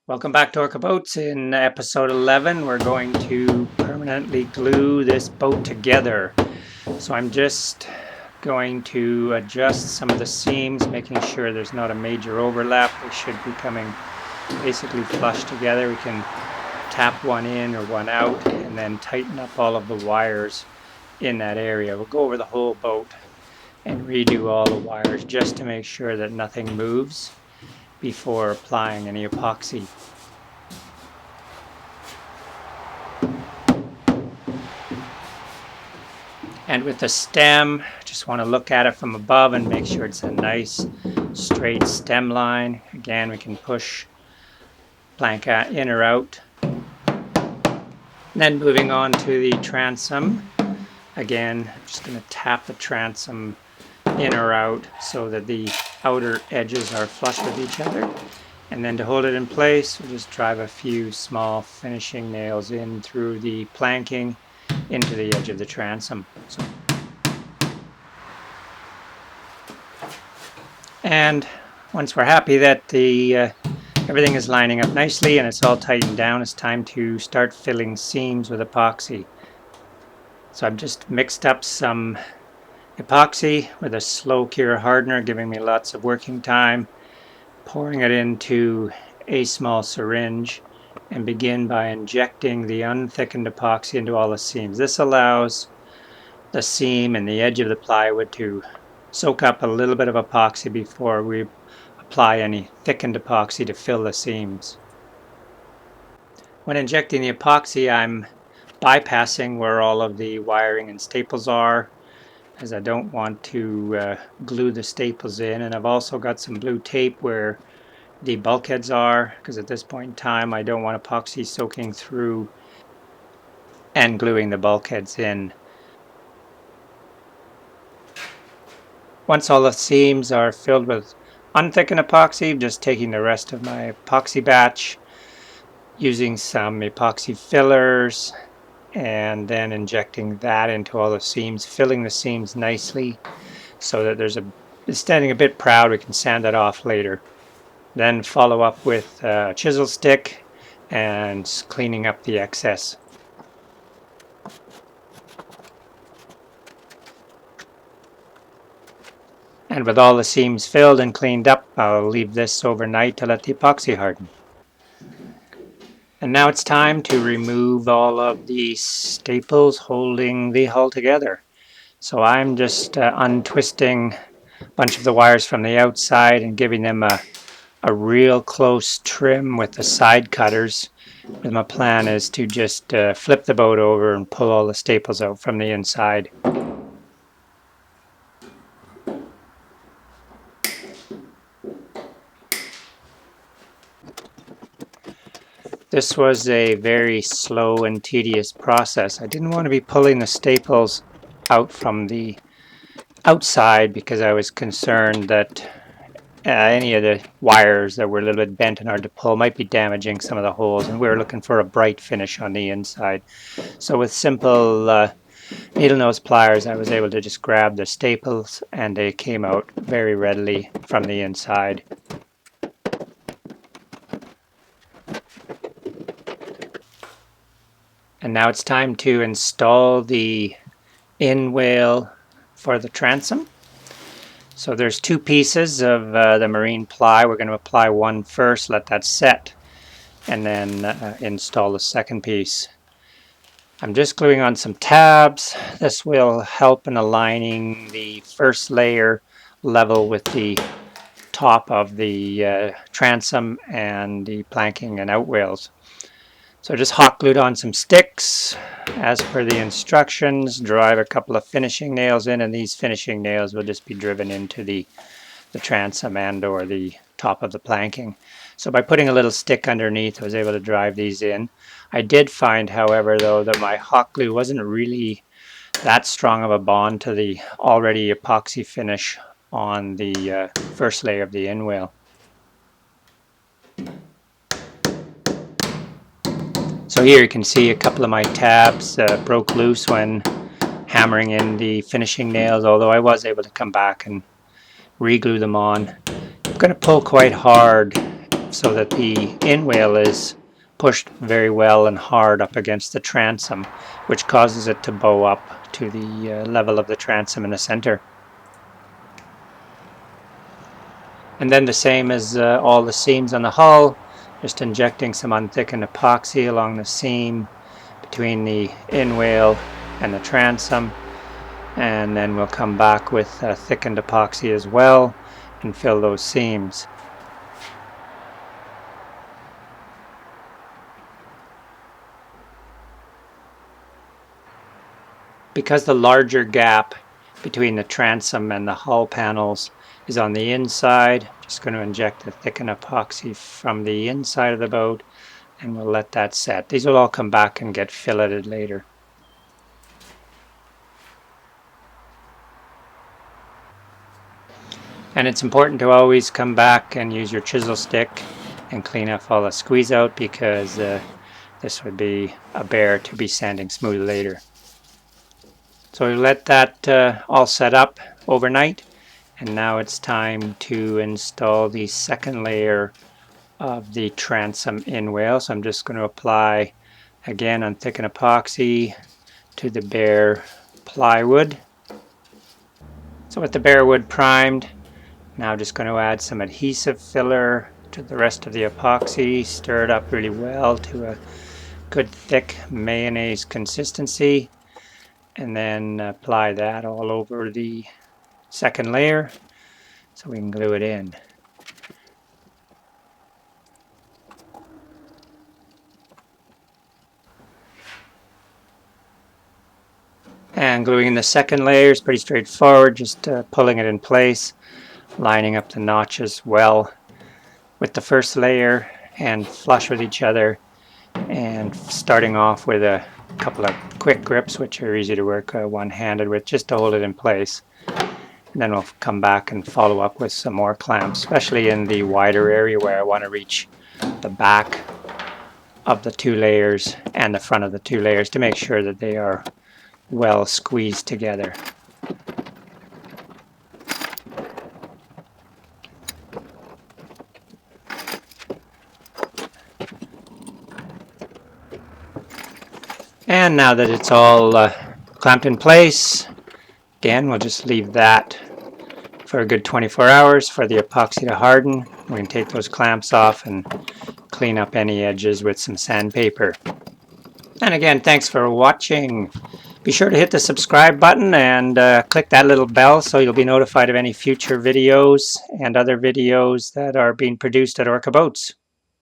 Welcome back to Orca Boats. In episode 11, we're going to permanently glue this boat together. So I'm just going to adjust some of the seams, making sure there's not a major overlap. They should be coming basically flush together. We can tap one in or one out and then tighten up all of the wires in that area. We'll go over the whole boat and redo all the wires just to make sure that nothing moves before applying any epoxy. And with the stem, just want to look at it from above and make sure it's a nice straight stem line. Again, we can push plank in or out. And then moving on to the transom. Again, I'm just going to tap the transom in or out so that the outer edges are flush with each other. And then to hold it in place, we'll just drive a few small finishing nails in through the planking into the edge of the transom. And once we're happy that everything is lining up nicely and it's all tightened down, it's time to start filling seams with epoxy. So I've just mixed up some epoxy with a slow cure hardener, giving me lots of working time, pouring it into a small syringe, and begin by injecting the unthickened epoxy into all the seams. This allows the seam and the edge of the plywood to soak up a little bit of epoxy before we apply any thickened epoxy to fill the seams. When injecting the epoxy, I'm bypassing where all of the wiring and staples are, as I don't want to glue the staples in. And I've also got some blue tape where the bulkheads are, because at this point in time I don't want epoxy soaking through and gluing the bulkheads in. Once all the seams are filled with unthickened epoxy, I'm just taking the rest of my epoxy batch, using some epoxy fillers, and then injecting that into all the seams, filling the seams nicely so that it's standing a bit proud. We can sand that off later. Then follow up with a chisel stick and cleaning up the excess. And with all the seams filled and cleaned up, I'll leave this overnight to let the epoxy harden. And now it's time to remove all of the staples holding the hull together. So I'm just untwisting a bunch of the wires from the outside and giving them a real close trim with the side cutters. And my plan is to just flip the boat over and pull all the staples out from the inside. This was a very slow and tedious process. I didn't want to be pulling the staples out from the outside because I was concerned that any of the wires that were a little bit bent and hard to pull might be damaging some of the holes, and we were looking for a bright finish on the inside. So with simple needle nose pliers, I was able to just grab the staples and they came out very readily from the inside. And now it's time to install the in-wale for the transom. So there's two pieces of the marine ply. We're going to apply one first, let that set, and then install the second piece. I'm just gluing on some tabs. This will help in aligning the first layer level with the top of the transom and the planking and outwales. So just hot glued on some sticks as per the instructions, drive a couple of finishing nails in, and these finishing nails will just be driven into the transom and or the top of the planking. So by putting a little stick underneath, I was able to drive these in. I did find, however, though, that my hot glue wasn't really that strong of a bond to the already epoxy finish on the first layer of the in-wale. So here you can see a couple of my tabs broke loose when hammering in the finishing nails, although I was able to come back and re-glue them on. I'm going to pull quite hard so that the inwale is pushed very well and hard up against the transom, which causes it to bow up to the level of the transom in the center. And then the same as all the seams on the hull, just injecting some unthickened epoxy along the seam between the inwale and the transom, and then we'll come back with thickened epoxy as well and fill those seams. Because the larger gap between the transom and the hull panels is on the inside, I'm just going to inject the thickened epoxy from the inside of the boat, and we'll let that set. These will all come back and get filleted later. And it's important to always come back and use your chisel stick and clean up all the squeeze out, because this would be a bear to be sanding smooth later. So we let that all set up overnight, and now it's time to install the second layer of the transom inwale. So I'm just going to apply again unthickened epoxy to the bare plywood. So with the bare wood primed, now just going to add some adhesive filler to the rest of the epoxy, stir it up really well to a good thick mayonnaise consistency, and then apply that all over the second layer so we can glue it in. And gluing in the second layer is pretty straightforward, just pulling it in place, lining up the notches well with the first layer and flush with each other, and starting off with a couple of quick grips, which are easy to work one-handed with, just to hold it in place. And then we'll come back and follow up with some more clamps, especially in the wider area where I want to reach the back of the two layers and the front of the two layers to make sure that they are well squeezed together. And now that it's all clamped in place, again, we'll just leave that for a good 24 hours for the epoxy to harden. We can take those clamps off and clean up any edges with some sandpaper. And again, thanks for watching. Be sure to hit the subscribe button and click that little bell so you'll be notified of any future videos and other videos that are being produced at Orca Boats.